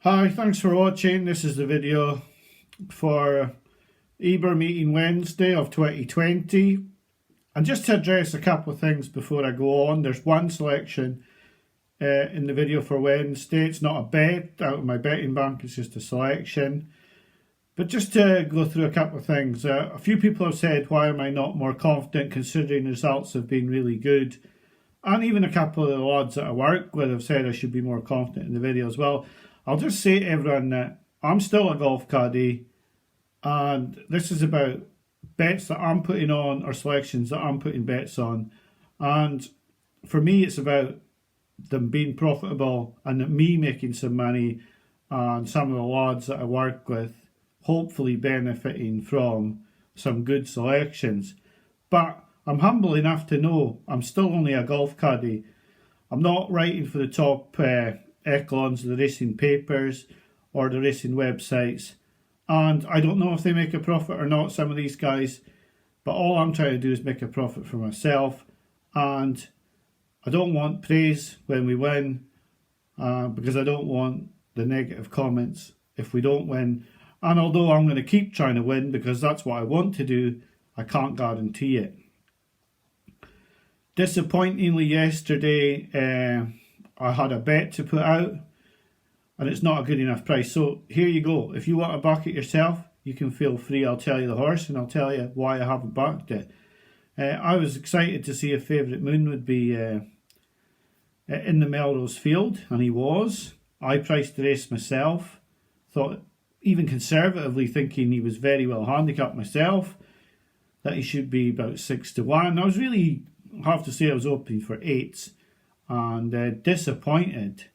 Hi, thanks for watching. This is the video for Ebor meeting Wednesday of 2020. And just to address a couple of things before I go on, there's one selection in the video for Wednesday. It's not a bet out of my betting bank, it's just a selection. But just to go through a couple of things, a few people have said, why am I not more confident considering the results have been really good? And even a couple of the lads that I work with have said I should be more confident in the video as well. I'll just say to everyone that I'm still a golf caddie, and this is about bets that I'm putting on or selections that I'm putting bets on. And for me, it's about them being profitable and me making some money, and some of the lads that I work with hopefully benefiting from some good selections. But I'm humble enough to know I'm still only a golf caddie. I'm not writing for the top echelons of the racing papers or the racing websites, and I don't know if they make a profit or not, some of these guys, but all I'm trying to do is make a profit for myself. And I don't want praise when we win, because I don't want the negative comments if we don't win. And although I'm going to keep trying to win because that's what I want to do, I can't guarantee it. Disappointingly yesterday, I had a bet to put out and it's not a good enough price. So here you go. If you want to back it yourself, you can feel free. I'll tell you the horse and I'll tell you why I haven't backed it. I was excited to see if Favourite Moon would be in the Melrose Field, and he was. I priced the race myself. Thought, even conservatively thinking he was very well handicapped myself, that he should be about 6-1. I was really, I have to say, I was hoping for 8s, and disappointed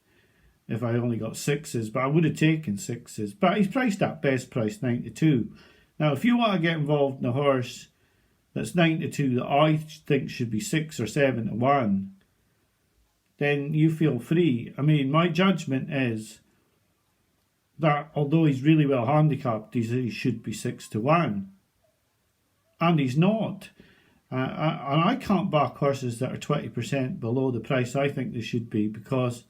if I only got 6s, but I would have taken 6s. But he's priced at best price 92. Now, if you want to get involved in a horse that's 92 that I think should be 6 or 7-1, then you feel free. I mean, my judgment is that although he's really well handicapped, he should be 6-1, and he's not. And I can't back horses that are 20% below the price I think they should be, because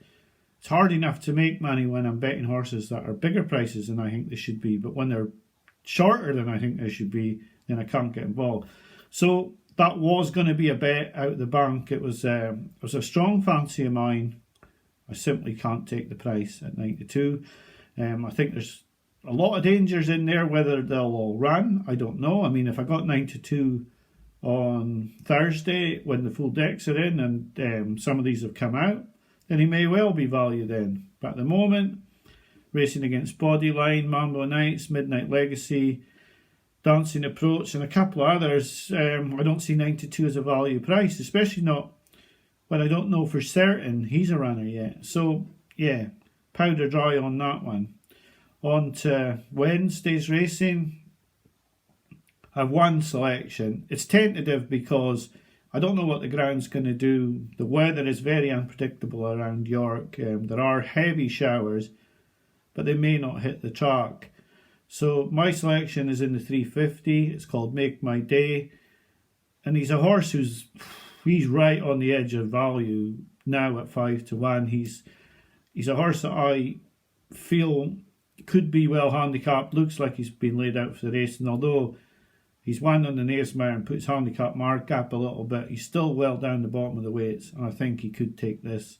it's hard enough to make money when I'm betting horses that are bigger prices than I think they should be, but when they're shorter than I think they should be, then I can't get involved. So that was going to be a bet out of the bank. It was a strong fancy of mine. I simply can't take the price at 92. I think there's a lot of dangers in there. Whether they'll all run, I don't know. I mean, if I got 92 on Thursday when the full decks are in and some of these have come out, then he may well be value then. But at the moment, Racing Against Bodyline, Mambo Nights, Midnight Legacy, Dancing Approach and a couple of others, I don't see 92 as a value price, especially not when I don't know for certain he's a runner yet. So yeah, powder dry on that one. On to Wednesday's racing. I've one selection. It's tentative because I don't know what the ground's going to do. The weather is very unpredictable around York. There are heavy showers, but they may not hit the track. So my selection is in the 350. It's called Make My Day. And he's a horse he's right on the edge of value now at 5-1. He's a horse that I feel could be well handicapped. Looks like he's been laid out for the race. And although he's won on the Naresmire and put his handicap mark up a little bit, he's still well down the bottom of the weights. And I think he could take this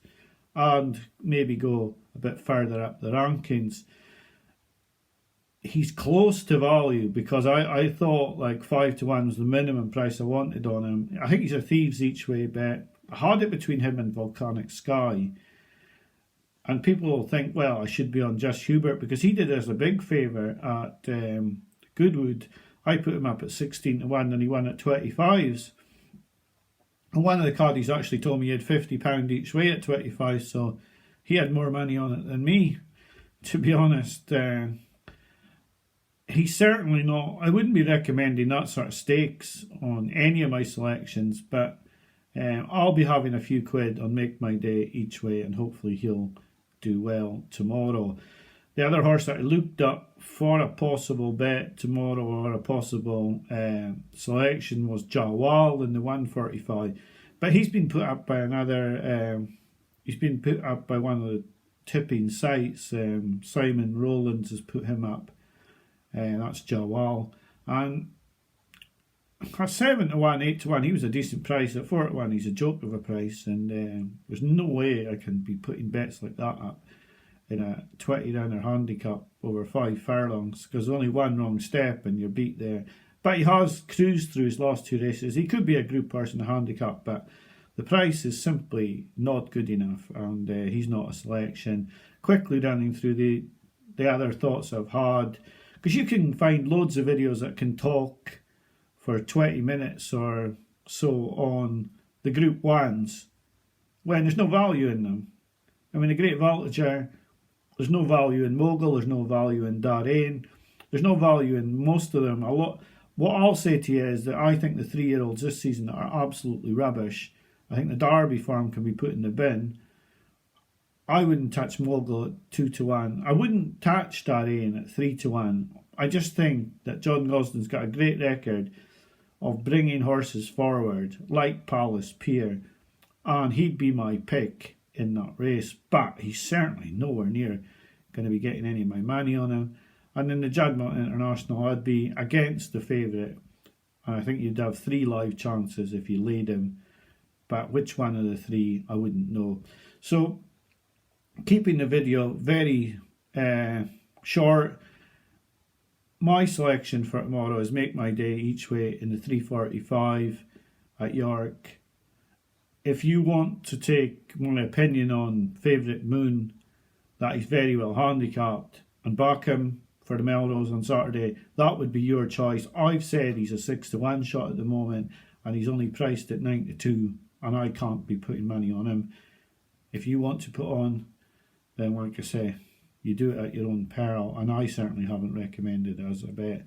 and maybe go a bit further up the rankings. He's close to value because I thought like 5-1 was the minimum price I wanted on him. I think he's a thieves each way bet. I had it between him and Volcanic Sky. And people will think, well, I should be on Just Hubert because he did us a big favour at Goodwood. I put him up at 16-1 and he won at 25s. And one of the caddies actually told me he had £50 each way at 25, so he had more money on it than me, to be honest. He's certainly not, I wouldn't be recommending that sort of stakes on any of my selections, but I'll be having a few quid on Make My Day each way and hopefully he'll do well tomorrow. The other horse that I looked up for a possible bet tomorrow or a possible selection was Jawal in the 145, but he's been put up by another, he's been put up by one of the tipping sites. Simon Rowlands has put him up. That's Jawal. And at 7 to 1, 8 to 1, he was a decent price. At 4 to 1, he's a joke of a price. And there's no way I can be putting bets like that up in a 20-runner handicap over 5 furlongs, because only one wrong step and you're beat there. But he has cruised through his last 2 races. He could be a group person in a handicap, but the price is simply not good enough, and he's not a selection. Quickly running through the other thoughts I've had, because you can find loads of videos that can talk for 20 minutes or so on the Group 1s when there's no value in them. I mean, the Great Voltager, there's no value in Mogul, there's no value in Darane, there's no value in most of them. What I'll say to you is that I think the 3-year-olds this season are absolutely rubbish. I think the Derby farm can be put in the bin. I wouldn't touch Mogul at 2 to 1. I wouldn't touch Darane at 3 to 1. I just think that John Gosden's got a great record of bringing horses forward, like Palace Pier, and he'd be my pick in that race, but he's certainly nowhere near going to be getting any of my money on him. And in the Juddmonte International, I'd be against the favourite, and I think you'd have 3 live chances if you laid him, but which one of the 3 I wouldn't know. So keeping the video very short, my selection for tomorrow is Make My Day each way in the 345 at York. If you want to take my opinion on Favourite Moon, that is very well handicapped, and back him for the Melrose on Saturday, that would be your choice. I've said he's a 6 to 1 shot at the moment, and he's only priced at 9 to 2, and I can't be putting money on him. If you want to put on, then like I say, you do it at your own peril, and I certainly haven't recommended it as a bet.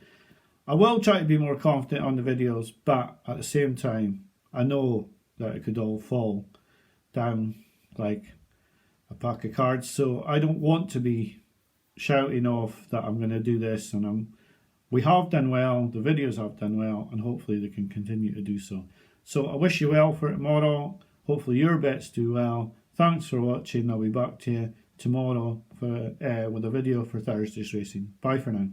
I will try to be more confident on the videos, but at the same time, I know that it could all fall down like a pack of cards, so I don't want to be shouting off that I'm going to do this, and we have done well, the videos have done well, and hopefully they can continue to do so. So I wish you well for tomorrow. Hopefully your bets do well. Thanks for watching. I'll be back to you tomorrow with a video for Thursday's racing. Bye for now.